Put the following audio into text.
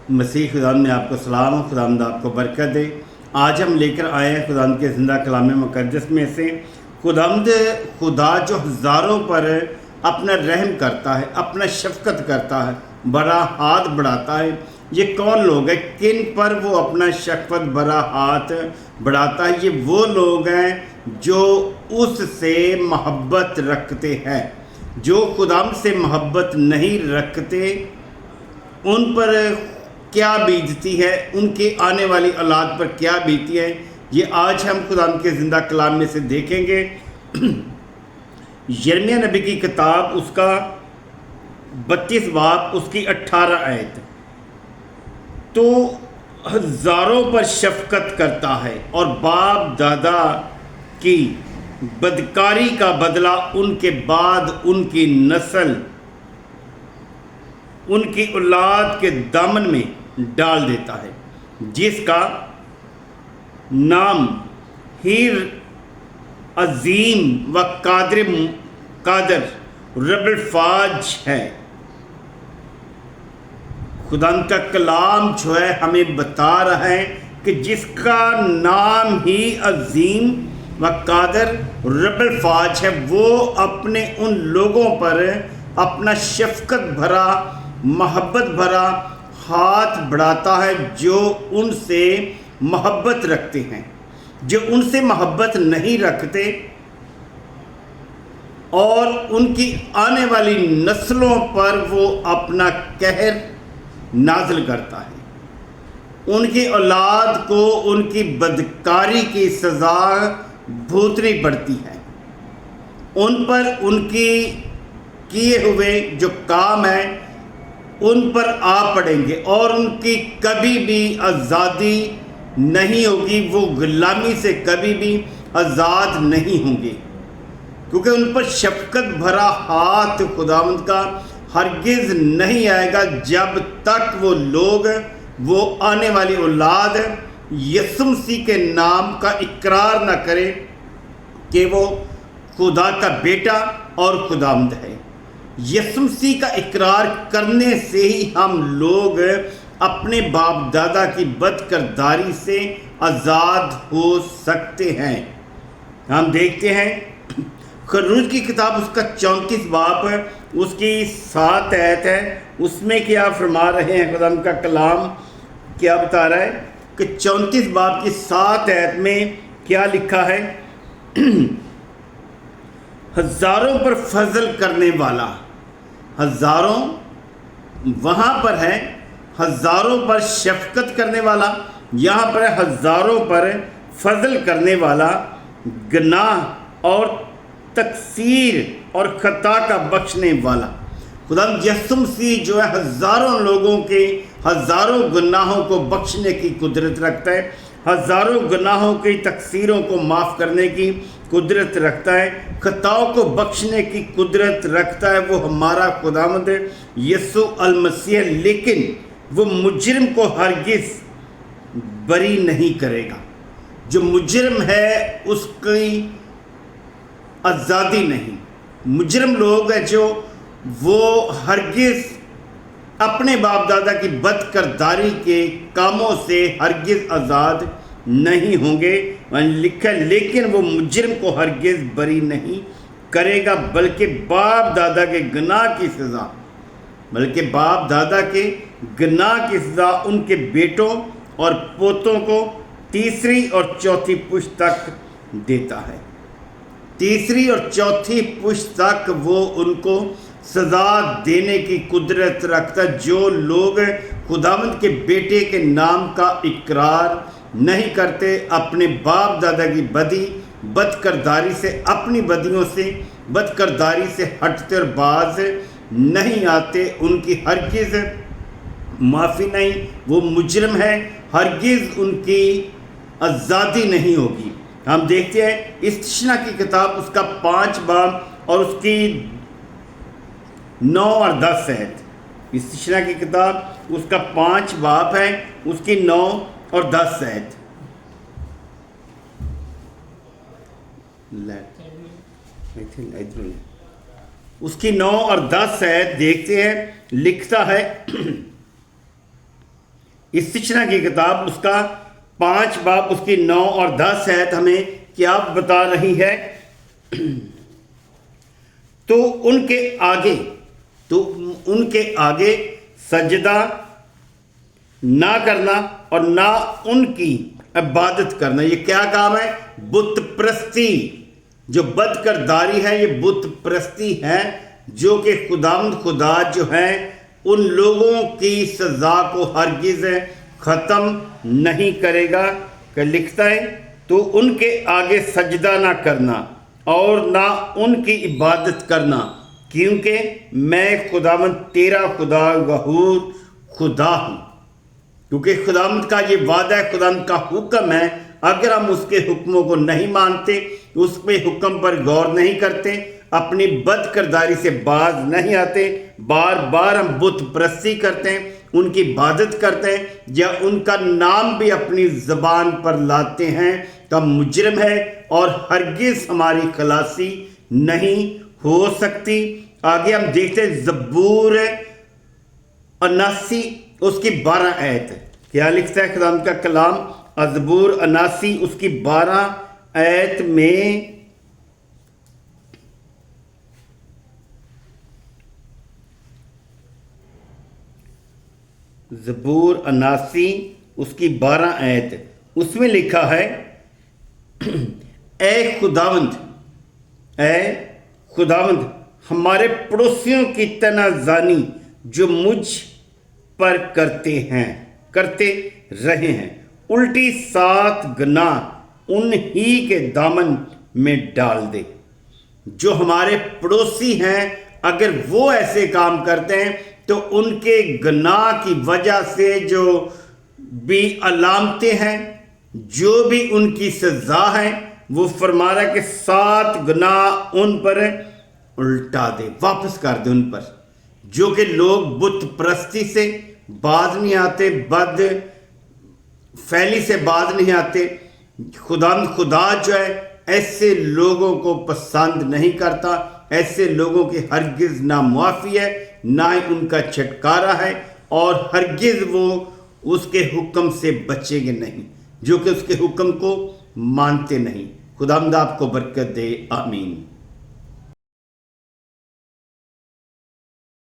مسیح خداوند میں آپ کو سلام، خداوند آپ کو برکت دے۔ آج ہم لے کر آئے ہیں خداوند کے زندہ کلام مقدس میں سے خداوند خدا جو ہزاروں پر اپنا رحم کرتا ہے، اپنا شفقت کرتا ہے، بڑا ہاتھ بڑھاتا ہے۔ یہ کون لوگ ہیں؟ کن پر وہ اپنا شفقت بڑا ہاتھ بڑھاتا ہے؟ یہ وہ لوگ ہیں جو اس سے محبت رکھتے ہیں۔ جو خداوند سے محبت نہیں رکھتے ان پر کیا بیتتی ہے، ان کے آنے والی اولاد پر کیا بیتی ہے، یہ آج ہم خداوند کے زندہ کلام میں سے دیکھیں گے۔ یرمیہ نبی کی کتاب، اس کا 32 باب، اس کی 18 آیت۔ تو ہزاروں پر شفقت کرتا ہے اور باپ دادا کی بدکاری کا بدلہ ان کے بعد ان کی نسل، ان کی اولاد کے دامن میں ڈال دیتا ہے، جس کا نام ہی عظیم و قادر رب الفاج ہے۔ خدا کا کلام جو ہے ہمیں بتا رہا ہے کہ جس کا نام ہی عظیم و قادر رب الفاج ہے، وہ اپنے ان لوگوں پر اپنا شفقت بھرا، محبت بھرا ہاتھ بڑھاتا ہے جو ان سے محبت رکھتے ہیں۔ جو ان سے محبت نہیں رکھتے اور ان کی آنے والی نسلوں پر وہ اپنا قہر نازل کرتا ہے، ان کی اولاد کو ان کی بدکاری کی سزا بھگتنی پڑتی ہے، ان پر ان کی کیے ہوئے جو کام ہیں ان پر آ پڑیں گے اور ان کی کبھی بھی آزادی نہیں ہوگی، وہ غلامی سے کبھی بھی آزاد نہیں ہوں گے، کیونکہ ان پر شفقت بھرا ہاتھ خداوند کا ہرگز نہیں آئے گا جب تک وہ لوگ، وہ آنے والی اولاد یسوع مسیح کے نام کا اقرار نہ کرے کہ وہ خدا کا بیٹا اور خداوند ہے۔ یسوع مسیح کا اقرار کرنے سے ہی ہم لوگ اپنے باپ دادا کی بد کرداری سے آزاد ہو سکتے ہیں۔ ہم دیکھتے ہیں خروج کی کتاب، اس کا 34 باب، اس کی 7 آیت ہے۔ اس میں کیا فرما رہے ہیں؟ خدا کا کلام کیا بتا رہا ہے کہ 34 باب کی 7 آیت میں کیا لکھا ہے؟ ہزاروں پر فضل کرنے والا، ہزاروں وہاں پر ہے، ہزاروں پر شفقت کرنے والا، یہاں پر ہے ہزاروں پر فضل کرنے والا، گناہ اور تقصیر اور خطا کا بخشنے والا۔ خدا یسوع مسیح جو ہے ہزاروں لوگوں کے ہزاروں گناہوں کو بخشنے کی قدرت رکھتا ہے، ہزاروں گناہوں کی تقصیروں کو معاف کرنے کی قدرت رکھتا ہے، خطاؤں کو بخشنے کی قدرت رکھتا ہے۔ وہ ہمارا خداوند یسوع المسیح، لیکن وہ مجرم کو ہرگز بری نہیں کرے گا۔ جو مجرم ہے اس کی آزادی نہیں۔ مجرم لوگ ہیں جو وہ ہرگز اپنے باپ دادا کی بد کرداری کے کاموں سے ہرگز آزاد نہیں ہوں گے۔ لکھا لیکن وہ مجرم کو ہرگز بری نہیں کرے گا، بلکہ باپ دادا کے گناہ کی سزا، بلکہ باپ دادا کے گناہ کی سزا ان کے بیٹوں اور پوتوں کو تیسری اور چوتھی پشت تک دیتا ہے۔ تیسری اور چوتھی پشت تک وہ ان کو سزا دینے کی قدرت رکھتا ہے۔ جو لوگ خداوند کے بیٹے کے نام کا اقرار نہیں کرتے، اپنے باپ دادا کی بد کرداری سے، اپنی بدیوں سے، بد کرداری سے ہٹتے اور باز نہیں آتے، ان کی ہرگز معافی نہیں، وہ مجرم ہے، ہرگز ان کی آزادی نہیں ہوگی۔ ہم دیکھتے ہیں استثنا کی کتاب، اس کا 5 باب اور اس کی 9 اور 10 آیت۔ استثنا کی کتاب، اس کا 5 باب ہے، اس کی 9 اور 10 آیت۔ اس کی 9 اور 10 آیت دیکھتے ہیں، لکھتا ہے استثنا کی کتاب اس کا 5 باب اس کی 9 اور 10 آیت ہمیں کیا بتا رہی ہے؟ تو ان کے آگے سجدہ نہ کرنا اور نہ ان کی عبادت کرنا۔ یہ کیا کام ہے؟ بت پرستی۔ جو بد کرداری ہے یہ بت پرستی ہے، جو کہ خدا جو ہے ان لوگوں کی سزا کو ہرگز ختم نہیں کرے گا۔ کہ لکھتا ہے تو ان کے آگے سجدہ نہ کرنا اور نہ ان کی عبادت کرنا، کیونکہ میں خداوند تیرا خدا غفور خدا ہوں۔ کیونکہ خداوند کا یہ وعدہ ہے، خداوند کا حکم ہے، اگر ہم اس کے حکموں کو نہیں مانتے، اس پہ حکم پر غور نہیں کرتے، اپنی بد کرداری سے باز نہیں آتے، بار بار ہم بت پرستی کرتے ہیں، ان کی عبادت کرتے ہیں یا ان کا نام بھی اپنی زبان پر لاتے ہیں، تو ہم مجرم ہے اور ہرگز ہماری خلاصی نہیں ہو سکتی۔ آگے ہم دیکھتے ہیں زبور 79 اس کی 12 آیت کیا لکھتا ہے خداوند کا کلام؟ زبور 79 اس کی 12 آیت میں زبور 79 اس کی 12 آیت، اس میں لکھا ہے اے خداوند ہمارے پڑوسیوں کی تنازانی جو مجھ پر کرتے رہے ہیں، الٹی 7 گناہ انہی کے دامن میں ڈال دے۔ جو ہمارے پڑوسی ہیں اگر وہ ایسے کام کرتے ہیں تو ان کے گناہ کی وجہ سے جو بھی علامتیں ہیں، جو بھی ان کی سزا ہے، وہ فرما رہا ہے کہ 7 گناہ ان پر الٹا دے، واپس کر دے ان پر۔ جو کہ لوگ بت پرستی سے باز نہیں آتے، بد فعلی سے باز نہیں آتے، خدا جو ہے ایسے لوگوں کو پسند نہیں کرتا، ایسے لوگوں کی ہرگز نہ معافی ہے، نہ ہی ان کا چھٹکارا ہے، اور ہرگز وہ اس کے حکم سے بچیں گے نہیں، جو کہ اس کے حکم کو مانتے نہیں۔ خداوند آپ کو برکت دے، آمین۔